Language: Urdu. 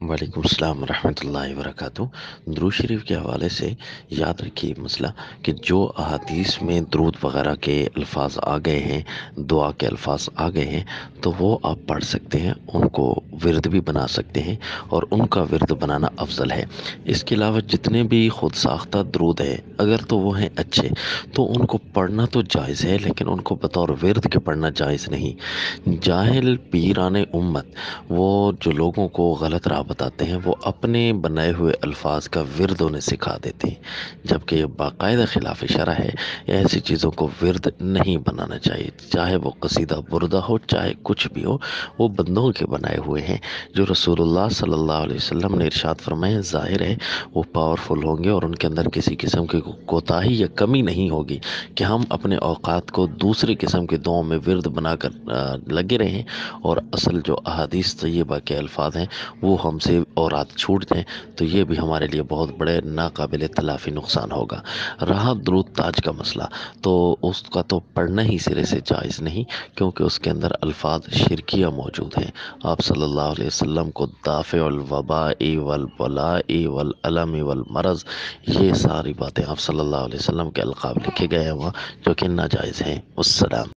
وعلیکم السلام ورحمۃ اللہ وبرکاتہ۔ درود شریف کے حوالے سے یاد رکھیے مسئلہ کہ جو احادیث میں درود وغیرہ کے الفاظ آ گئے ہیں، دعا کے الفاظ آ گئے ہیں، تو وہ آپ پڑھ سکتے ہیں، ان کو ورد بھی بنا سکتے ہیں، اور ان کا ورد بنانا افضل ہے۔ اس کے علاوہ جتنے بھی خود ساختہ درود ہیں، اگر تو وہ ہیں اچھے، تو ان کو پڑھنا تو جائز ہے، لیکن ان کو بطور ورد کے پڑھنا جائز نہیں۔ جاہل پیران امت، وہ جو لوگوں کو غلط راہ بتاتے ہیں، وہ اپنے بنائے ہوئے الفاظ کا ورد انہیں سکھا دیتے ہیں، جبکہ یہ باقاعدہ خلاف شرع ہے۔ ایسی چیزوں کو ورد نہیں بنانا چاہیے، چاہے وہ قصیدہ بردہ ہو، چاہے کچھ بھی ہو، وہ بندوں کے بنائے ہوئے ہیں جو رسول اللہ صلی اللہ علیہ وسلم نے ارشاد فرمائے، ظاہر ہے وہ پاورفل ہوں گے اور ان کے اندر کسی قسم کی کوتاہی یا کمی نہیں ہوگی کہ ہم اپنے اوقات کو دوسری قسم کے دعاؤں میں ورد بنا کر لگے رہیں، اور اصل جو احادیث طیبہ کے الفاظ ہیں وہ ہم سے اور رات چھوٹ جائیں، تو یہ بھی ہمارے لیے بہت بڑے ناقابل تلافی نقصان ہوگا۔ رہا درود تاج کا مسئلہ، تو اس کا تو پڑھنا ہی سرے سے جائز نہیں، کیونکہ اس کے اندر الفاظ شرکیہ موجود ہیں۔ آپ صلی اللہ علیہ وسلم کو دافع الوباء والبلاء والالم والمرض، یہ ساری باتیں آپ صلی اللہ علیہ وسلم کے القاب لکھے گئے ہیں وہاں، جو کہ ناجائز ہیں۔ السلام۔